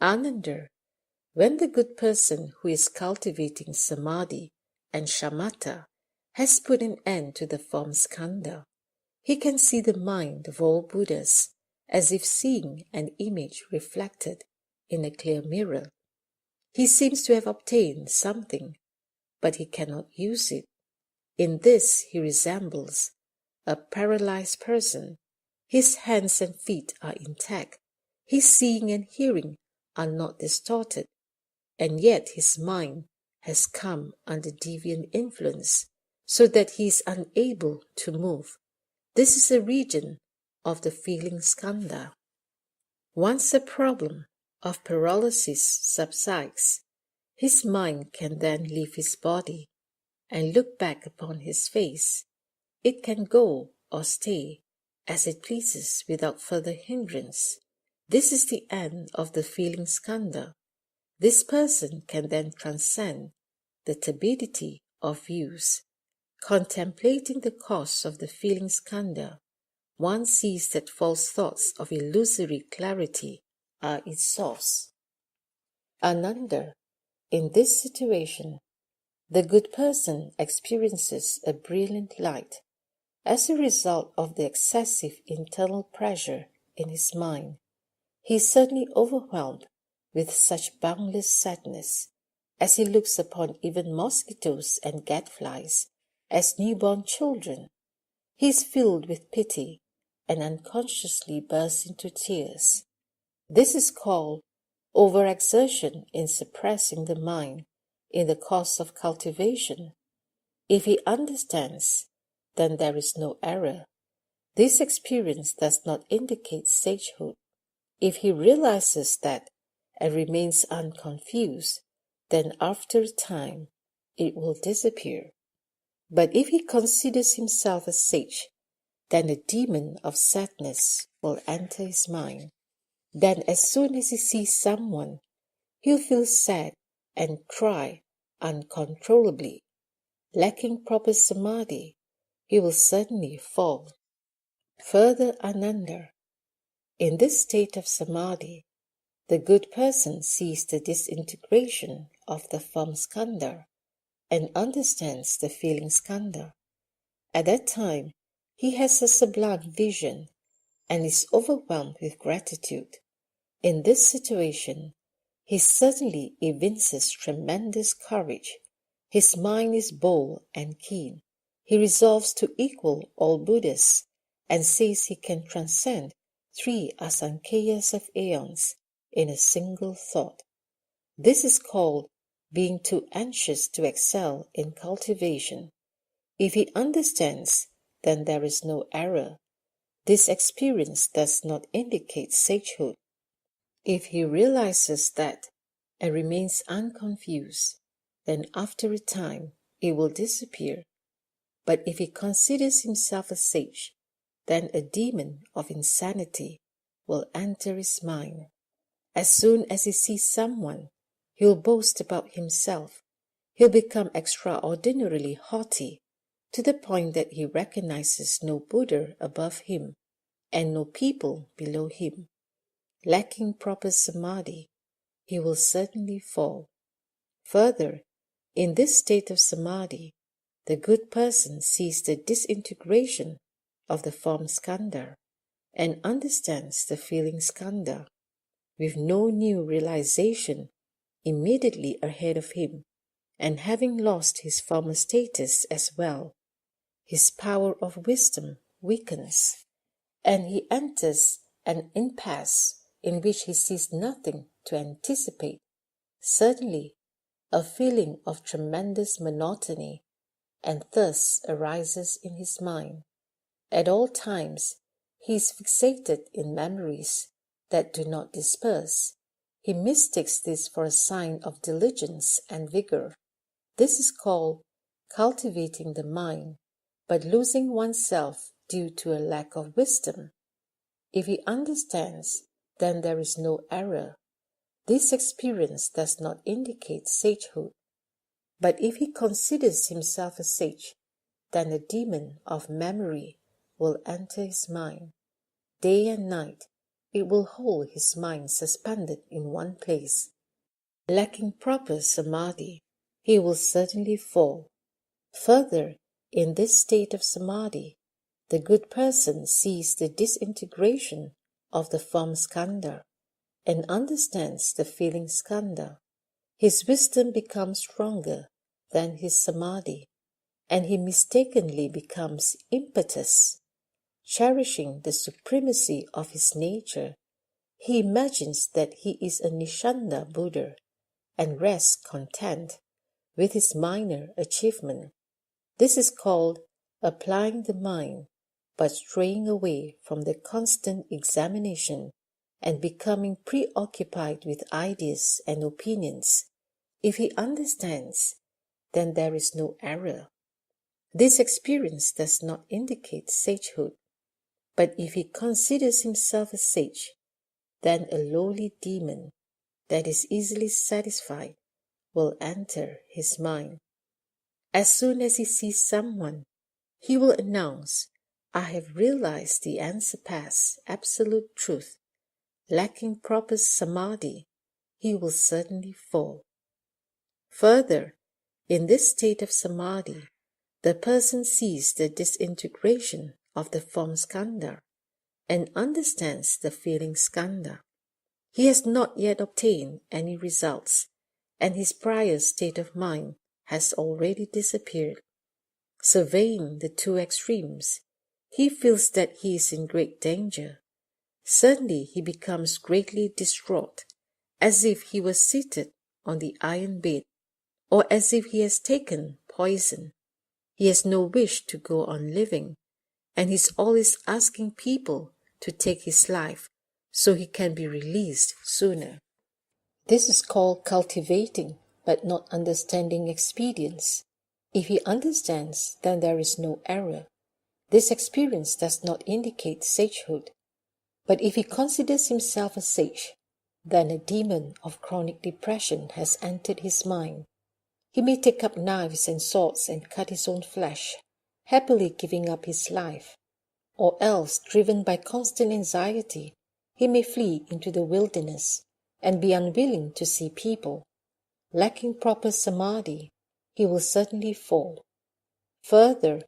Ananda, when the good person who is cultivating samadhi and shamatha has put an end to the form skandha, he can see the mind of all Buddhas as if seeing an image reflected in a clear mirror. He seems to have obtained something, but he cannot use it. In this he resembles a paralyzed person. His hands and feet are intact. His seeing and hearing are not distorted, and yet his mind has come under deviant influence, so that he is unable to move. This is a region of the feeling skandha. Once the problem of paralysis subsides, his mind can then leave his body and look back upon his face. It can go or stay as it pleases without further hindrance. This is the end of the feeling skandha. This person can then transcend the turbidity of views. Contemplating the cause of the feeling skandha, one sees that false thoughts of illusory clarity are its source. Ananda, in this situation, the good person experiences a brilliant light. As a result of the excessive internal pressure in his mind, he is suddenly overwhelmed with such boundless sadness as he looks upon even mosquitoes and gadflies as newborn children. He is filled with pity and unconsciously bursts into tears. This is called overexertion in suppressing the mind in the course of cultivation. If he understands, then there is no error. This experience does not indicate sagehood. If he realizes that and remains unconfused, then after a time it will disappear. But if he considers himself a sage, then the demon of sadness will enter his mind. Then as soon as he sees someone, he'll feel sad and cry uncontrollably. Lacking proper samadhi, he will suddenly fall. Further, Ananda, in this state of samadhi, the good person sees the disintegration of the form skandha and understands the feeling skandha. At that time, he has a sublime vision and is overwhelmed with gratitude. In this situation, he suddenly evinces tremendous courage. His mind is bold and keen. He resolves to equal all Buddhas and says he can transcend 3 asankheyas of aeons in a single thought. This is called being too anxious to excel in cultivation. If he understands, then there is no error. This experience does not indicate sagehood. If he realizes that and remains unconfused, then after a time it will disappear. But if he considers himself a sage, then a demon of insanity will enter his mind. As soon as he sees someone, he will boast about himself. He'll become extraordinarily haughty, to the point that he recognizes no Buddha above him and no people below him. Lacking proper samadhi, he will certainly fall. Further, in this state of samadhi, the good person sees the disintegration of the form skandha and understands the feeling skandha, with no new realization immediately ahead of him, and having lost his former status as well, his power of wisdom weakens, and he enters an impasse in which he sees nothing to anticipate. Suddenly, a feeling of tremendous monotony and thirst arises in his mind. At all times, he is fixated in memories that do not disperse. He mistakes this for a sign of diligence and vigor. This is called cultivating the mind, but losing oneself due to a lack of wisdom. If he understands, then there is no error. This experience does not indicate sagehood. But if he considers himself a sage, then the demon of memory will enter his mind. Day and night, it will hold his mind suspended in one place. Lacking proper samadhi, he will certainly fall. Further, in this state of samadhi, the good person sees the disintegration of the form skandha and understands the feeling skandha. His wisdom becomes stronger than his samadhi, and he mistakenly becomes impetus. Cherishing the supremacy of his nature, he imagines that he is a Nishanda Buddha and rests content with his minor achievement. This is called applying the mind, but straying away from the constant examination and becoming preoccupied with ideas and opinions. If he understands, then there is no error. This experience does not indicate sagehood, but if he considers himself a sage, then a lowly demon that is easily satisfied will enter his mind. As soon as he sees someone, he will announce, "I have realized the unsurpassed absolute truth." Lacking proper samadhi, he will certainly fall. Further, in this state of samadhi, the person sees the disintegration of the form skandha and understands the feeling skandha. He has not yet obtained any results, and his prior state of mind has already disappeared. Surveying the two extremes, he feels that he is in great danger. Suddenly he becomes greatly distraught, as if he was seated on the iron bed, or as if he has taken poison. He has no wish to go on living, and he is always asking people to take his life so he can be released sooner. This is called cultivating but not understanding expedience. If he understands, then there is no error. This experience does not indicate sagehood. But if he considers himself a sage, then a demon of chronic depression has entered his mind. He may take up knives and swords and cut his own flesh, happily giving up his life. Or else, driven by constant anxiety, he may flee into the wilderness and be unwilling to see people. Lacking proper samadhi, he will certainly fall. Further,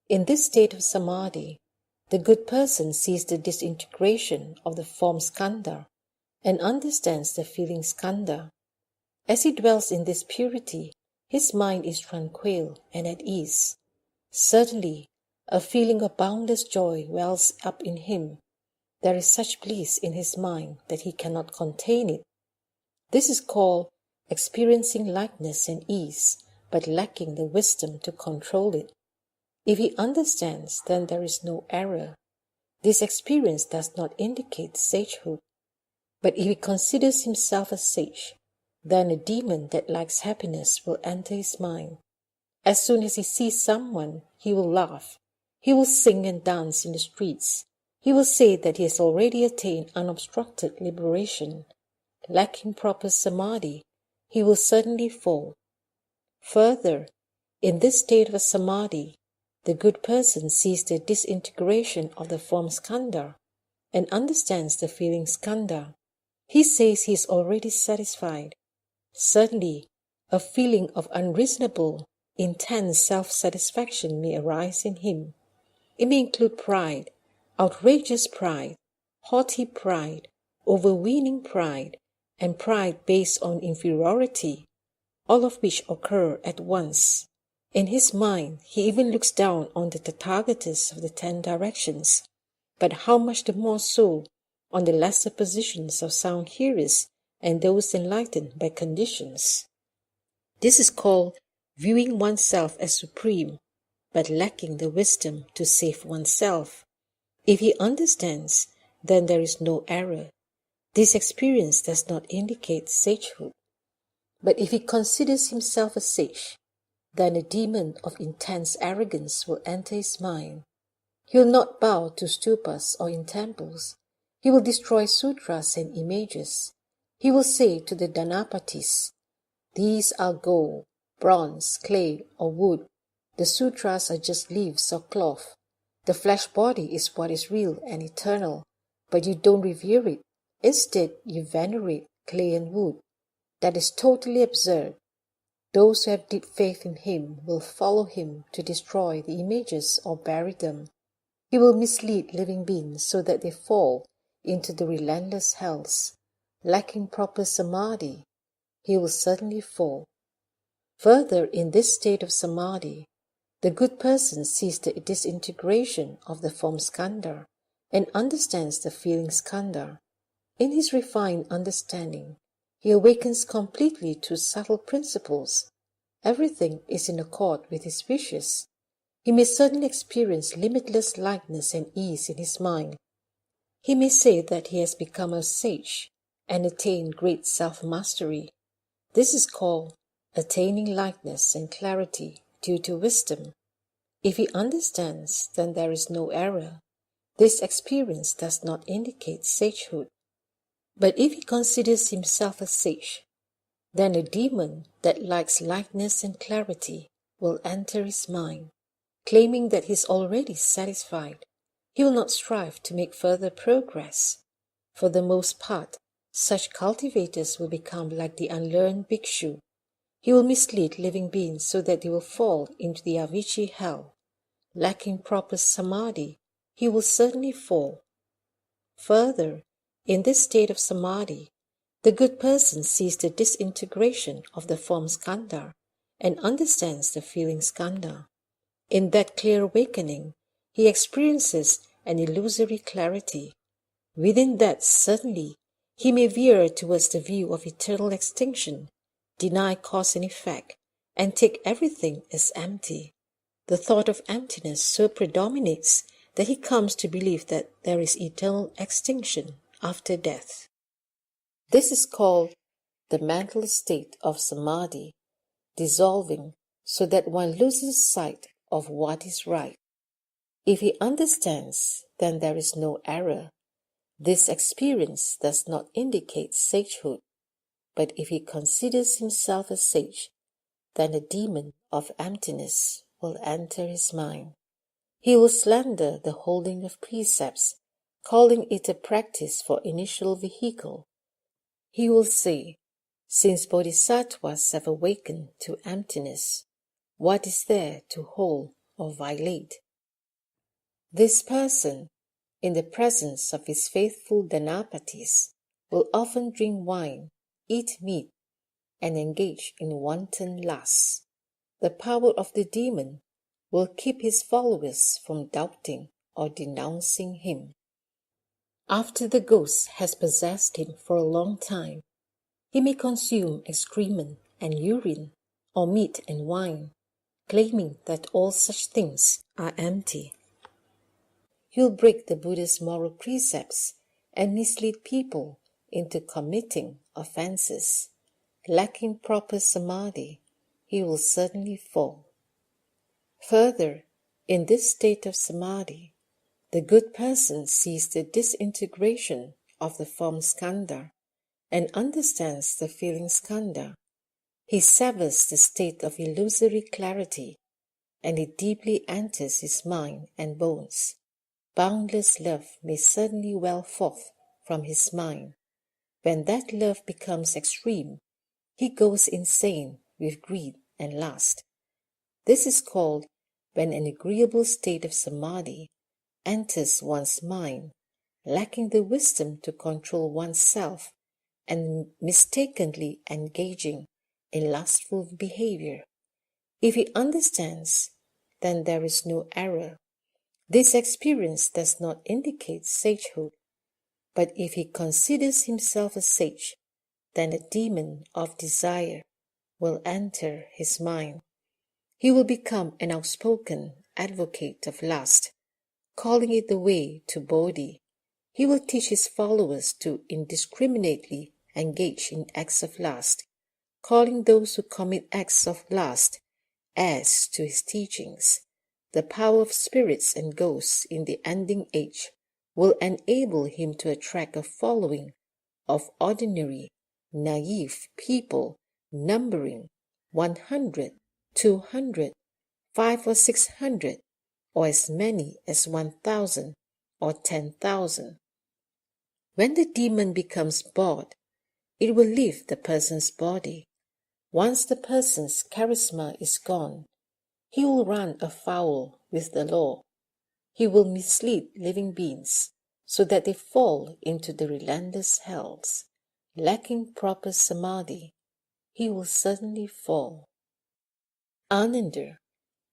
in this state of samadhi, the good person sees the disintegration of the form skandha and understands the feeling skandha. As he dwells in this purity, his mind is tranquil and at ease. Suddenly, a feeling of boundless joy wells up in him. There is such bliss in his mind that he cannot contain it. This is called experiencing lightness and ease, but lacking the wisdom to control it. If he understands, then there is no error. This experience does not indicate sagehood. But if he considers himself a sage, then a demon that lacks happiness will enter his mind. As soon as he sees someone, he will laugh. He will sing and dance in the streets. He will say that he has already attained unobstructed liberation. Lacking proper samadhi, he will certainly fall. Further, in this state of samadhi, the good person sees the disintegration of the form skandha and understands the feeling skandha. He says he is already satisfied. Suddenly, a feeling of unreasonable, intense self-satisfaction may arise in him. It may include pride, outrageous pride, haughty pride, overweening pride, and pride based on inferiority, all of which occur at once. In his mind, he even looks down on the Tathagatas of the 10 directions, but how much the more so on the lesser positions of sound hearers and those enlightened by conditions. This is called viewing oneself as supreme, but lacking the wisdom to save oneself. If he understands, then there is no error. This experience does not indicate sagehood. But if he considers himself a sage, then a demon of intense arrogance will enter his mind. He will not bow to stupas or in temples. He will destroy sutras and images. He will say to the Dhanapatis, "These are gold, bronze, clay, or wood. The sutras are just leaves or cloth. The flesh body is what is real and eternal. but you don't revere it. Instead, you venerate clay and wood. That is totally absurd. Those who have deep faith in him will follow him to destroy the images or bury them. He will mislead living beings so that they fall into the relentless hells. Lacking proper samadhi, he will certainly fall. Further, in this state of samadhi, the good person sees the disintegration of the form skandha and understands the feeling skandha. In his refined understanding, he awakens completely to subtle principles. Everything is in accord with his wishes. He may certainly experience limitless lightness and ease in his mind. He may say that he has become a sage and attained great self-mastery. This is called attaining lightness and clarity due to wisdom. If he understands, then there is no error. This experience does not indicate sagehood. But if he considers himself a sage, then a demon that likes lightness and clarity will enter his mind, claiming that he is already satisfied. He will not strive to make further progress. For the most part, such cultivators will become like the unlearned bhikshu. He will mislead living beings so that they will fall into the Avicii hell. Lacking proper samadhi, he will certainly fall. Further, in this state of samadhi, the good person sees the disintegration of the form skandha and understands the feeling skandha. In that clear awakening, he experiences an illusory clarity. Within that, certainly, he may veer towards the view of eternal extinction, deny cause and effect, and take everything as empty. The thought of emptiness so predominates that he comes to believe that there is eternal extinction after death. This is called the mental state of samadhi, dissolving so that one loses sight of what is right. If he understands, then there is no error. This experience does not indicate sagehood, but if he considers himself a sage, then a demon of emptiness will enter his mind. He will slander the holding of precepts, calling it a practice for initial vehicle. He will say, since bodhisattvas have awakened to emptiness, what is there to hold or violate? This person, in the presence of his faithful Dhanapatis, will often drink wine, eat meat, and engage in wanton lusts. The power of the demon will keep his followers from doubting or denouncing him. After the ghost has possessed him for a long time, he may consume excrement and urine, or meat and wine, claiming that all such things are empty. He will break the Buddha's moral precepts and mislead people into committing offenses. Lacking proper samadhi, he will certainly fall. Further, in this state of samadhi, the good person sees the disintegration of the form skandha and understands the feeling skandha. He severs the state of illusory clarity, and it deeply enters his mind and bones. Boundless love may certainly well forth from his mind. When that love becomes extreme, he goes insane with greed and lust. This is called when an agreeable state of samadhi enters one's mind, lacking the wisdom to control oneself and mistakenly engaging in lustful behavior. If he understands, then there is no error. This experience does not indicate sagehood, but if he considers himself a sage, then a demon of desire will enter his mind. He will become an outspoken advocate of lust, calling it the way to bodhi. He will teach his followers to indiscriminately engage in acts of lust, calling those who commit acts of lust heirs to his teachings. The power of spirits and ghosts in the ending age will enable him to attract a following of ordinary, naive people numbering 100, 200, 500 or 600, or as many as 1,000 or 10,000. When the demon becomes bored, it will leave the person's body. Once the person's charisma is gone, he will run afoul with the law. He will mislead living beings so that they fall into the relentless hells. Lacking proper samadhi, he will certainly fall. Ananda,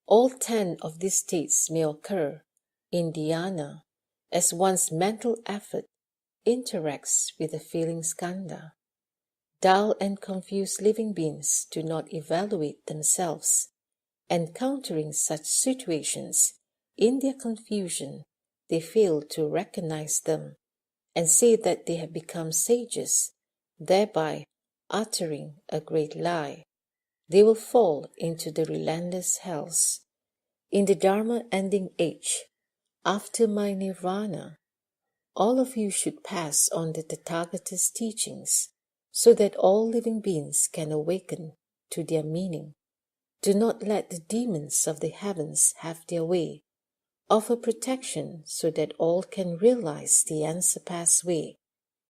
all 10 of these states may occur in dhyana as one's mental effort interacts with the feeling skandha. Dull and confused living beings do not evaluate themselves. Encountering such situations, in their confusion, they fail to recognize them and say that they have become sages, thereby uttering a great lie. They will fall into the relentless hells. In the Dharma ending age, after my nirvana, all of you should pass on the Tathagata's teachings so that all living beings can awaken to their meaning. Do not let the demons of the heavens have their way. Offer protection so that all can realize the unsurpassed way.